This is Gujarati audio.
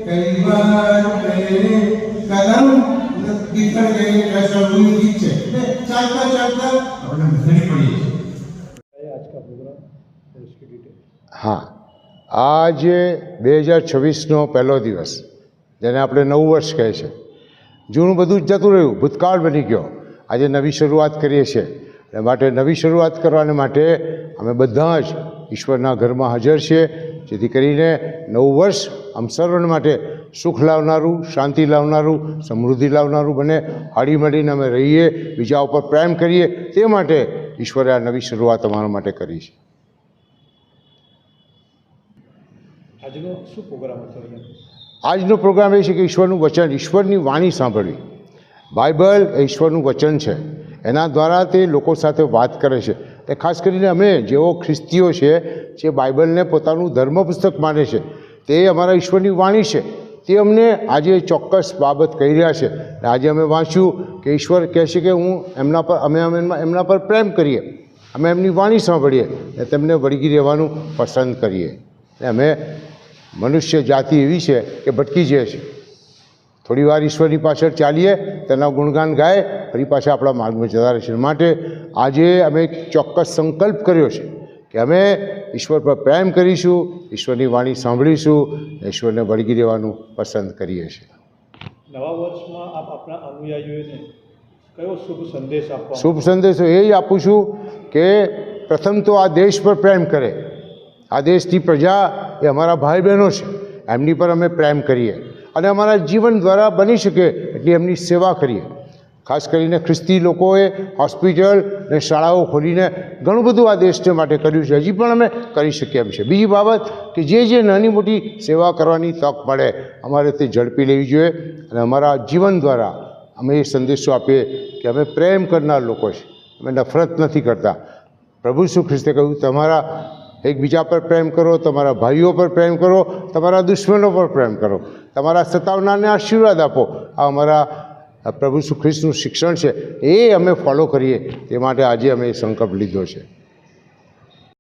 कई बार मेरे कदम बिखर गए ऐसा हुई गीत है चालता चालता अपने भजनी पड़ी आज का प्रोग्राम और उसकी डिटेल। हाँ, आज 2026નો પહેલો દિવસ, જેને આપણે નવું વર્ષ કહે છે. જૂનું બધું જ જતું રહ્યું, ભૂતકાળ બની ગયો. આજે નવી શરૂઆત કરીએ છીએ. એ માટે નવી શરૂઆત કરવાને માટે અમે બધા જ ઈશ્વરના ઘરમાં હાજર છીએ, જેથી કરીને નવું વર્ષ આમ સર્વને માટે સુખ લાવનારું, શાંતિ લાવનારું, સમૃદ્ધિ લાવનારું બને. હળી મળીને અમે રહીએ, બીજા ઉપર પ્રેમ કરીએ, તે માટે ઈશ્વરે આ નવી શરૂઆત અમારા માટે કરી છે. આજનો શું પ્રોગ્રામ હતો અહીંયા? આજનો પ્રોગ્રામ એ છે કે ઈશ્વરનું વચન, ઈશ્વરની વાણી સાંભળવી. બાઇબલ એ ઈશ્વરનું વચન છે, એના દ્વારા તે લોકો સાથે વાત કરે છે. એ ખાસ કરીને અમે જેઓ ખ્રિસ્તીઓ છે, જે બાઇબલને પોતાનું ધર્મ પુસ્તક માને છે, તે અમારા ઈશ્વરની વાણી છે. તે અમને આજે ચોક્કસ બાબત કહી રહ્યા છે. આજે અમે વાંચ્યું કે ઈશ્વર કહે છે કે અમે એમના પર પ્રેમ કરીએ, અમે એમની વાણી સાંભળીએ અને તેમને વળગી રહેવાનું પસંદ કરીએ. અમે મનુષ્ય જાતિ એવી છે કે ભટકી જાય છે. થોડી વાર ઈશ્વરની પાછળ ચાલીએ, તેના ગુણગાન ગાય, ફરી પાછા આપણા માર્ગમાં જતા રહે છે. માટે આજે અમે એક ચોક્કસ સંકલ્પ કર્યો છે કે અમે ઈશ્વર પર પ્રેમ કરીશું, ઈશ્વરની વાણી સાંભળીશું, ઈશ્વરને વળગી રહેવાનું પસંદ કરીએ છીએ. નવા વર્ષમાં આપ આપણા અનુયાયીઓને કયો શુભ સંદેશ આપવા? શુભ સંદેશો એ જ આપું છું કે પ્રથમ તો આ દેશ પર પ્રેમ કરે. આ દેશની પ્રજા એ અમારા ભાઈ બહેનો છે, એમની પર અમે પ્રેમ કરીએ અને અમારા જીવન દ્વારા બની શકે એટલી એમની સેવા કરીએ. ખાસ કરીને ખ્રિસ્તી લોકોએ હોસ્પિટલ અને શાળાઓ ખોલીને ઘણું બધું આ દેશને માટે કર્યું છે, હજી પણ અમે કરી શકીએ એમ છે. બીજી બાબત કે જે નાની મોટી સેવા કરવાની તક મળે, અમારે તે ઝડપી લેવી જોઈએ અને અમારા જીવન દ્વારા અમે એ સંદેશો આપીએ કે અમે પ્રેમ કરનાર લોકો છે, અમે નફરત નથી કરતા. પ્રભુ શું ખ્રિસ્તે કહ્યું, તમારા એકબીજા પર પ્રેમ કરો, તમારા ભાઈઓ પર પ્રેમ કરો, તમારા દુશ્મનો પર પ્રેમ કરો, તમારા સતાવનારને આશીર્વાદ આપો. આ અમારા પ્રભુ ખ્રિસ્તનું શિક્ષણ છે, એ અમે ફોલો કરીએ. તે માટે આજે અમે એ સંકલ્પ લીધો છે.